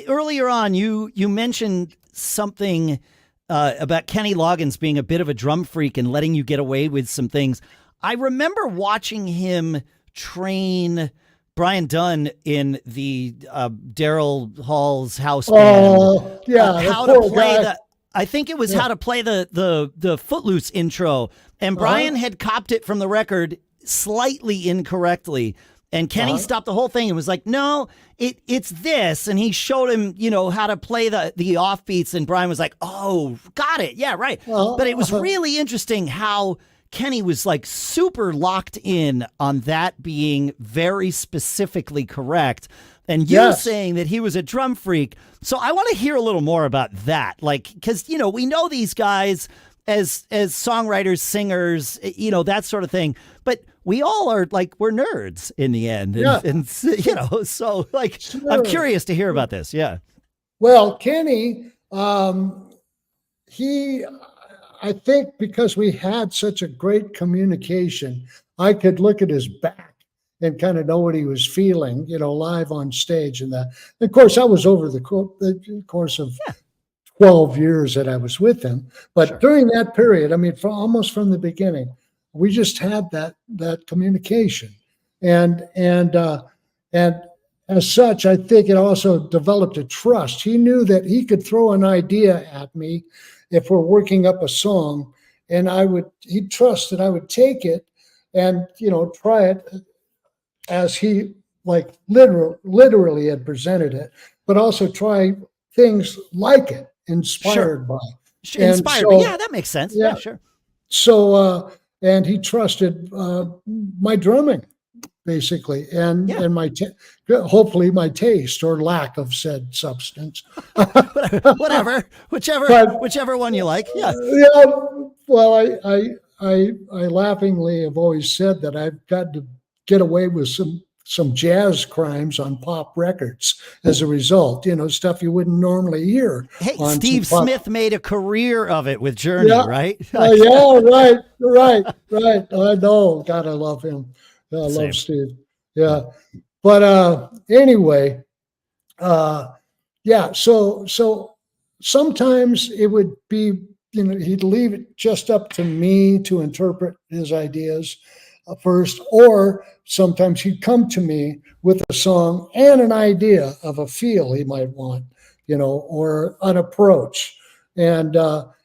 earlier on, you mentioned something about Kenny Loggins being a bit of a drum freak and letting you get away with some things. I remember watching him train Brian Dunn in the Daryl Hall's house band. How to play the. I think it was how to play the Footloose intro, and Brian had copped it from the record slightly incorrectly. And Kenny stopped the whole thing and was like, no, it's this. And he showed him, how to play the offbeats. And Brian was like, oh, got it. Yeah, right. But it was really interesting how Kenny was like super locked in on that being very specifically correct. And you saying that he was a drum freak. So I want to hear a little more about that. Like, because, we know these guys as songwriters, singers, that sort of thing. But we all are like, we're nerds in the end. And so like, I'm curious to hear about this. Yeah. Well, Kenny, I think because we had such a great communication, I could look at his back and kind of know what he was feeling, live on stage. And that, of course, I was over the course of 12 years that I was with him. But during that period, I mean, almost from the beginning, we just had that communication. And as such, I think it also developed a trust. He knew that he could throw an idea at me if we're working up a song, and he'd trust that I would take it and, try it as he like literally had presented it, but also try things like it, inspired by. Inspired. So, yeah, that makes sense. Yeah, sure. So, and he trusted my drumming, basically, and my hopefully my taste or lack of said substance. Whatever, whichever one you like. Yeah. Well, I laughingly have always said that I've got to get away with some jazz crimes on pop records as a result, stuff you wouldn't normally hear. Hey, Steve Smith made a career of it with Journey, right? Right. I know. God, I love him. I love Steve. Yeah. But anyway, so sometimes it would be, he'd leave it just up to me to interpret his ideas first, or sometimes he'd come to me with a song and an idea of a feel he might want, or an approach, and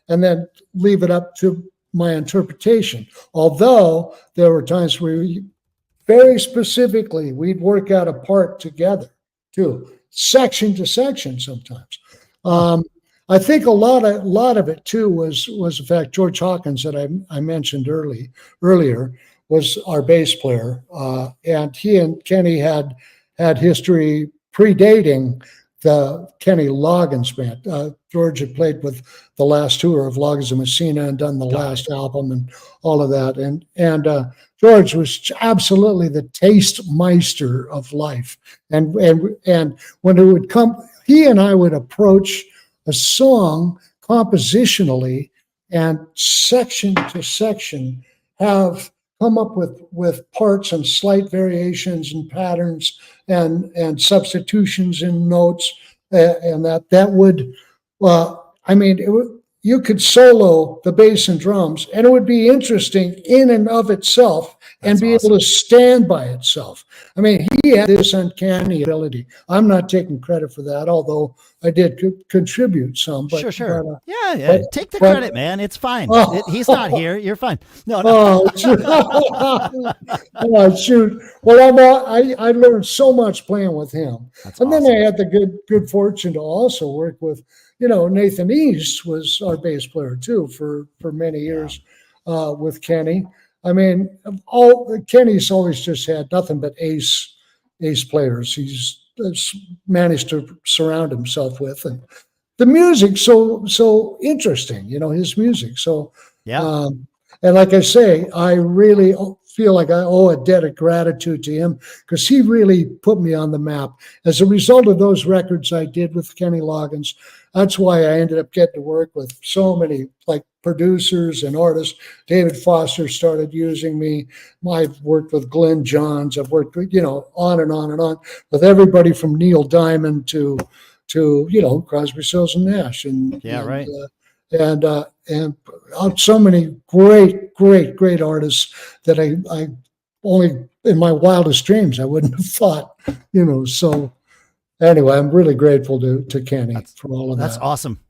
then leave it up to my interpretation. Although there were times where very specifically we'd work out a part together too, section to section sometimes. I think a lot of it too was the fact George Hawkins that I mentioned earlier was our bass player, and he and Kenny had history predating the Kenny Loggins band. George had played with the last tour of Loggins and Messina and done the last album and all of that, and George was absolutely the taste meister of life, and when it would come, he and I would approach a song compositionally and section to section have come up with parts and slight variations and patterns and substitutions in notes, and that would, you could solo the bass and drums, and it would be interesting in and of itself. That's awesome. Able to stand by itself. I mean, he had this uncanny ability. I'm not taking credit for that, although I did contribute some. But, sure. Take the credit, man. It's fine. He's not here. You're fine. No. Shoot. Well, I learned so much playing with him. That's awesome. Then I had the good fortune to also work with, Nathan East was our bass player too for many years with Kenny. I mean, Kenny's always just had nothing but ace players. He's managed to surround himself with, and the music so interesting. His music. So and like I say, I really feel like I owe a debt of gratitude to him because he really put me on the map. As a result of those records I did with Kenny Loggins, that's why I ended up getting to work with so many producers and artists. David Foster started using me. I've worked with Glenn Johns. I've worked with, on and on and on with everybody from Neil Diamond to, to, Crosby, Stills and Nash, and right. And so many great artists that I only in my wildest dreams I wouldn't have thought. So anyway, I'm really grateful to Kenny for all of that. That's awesome.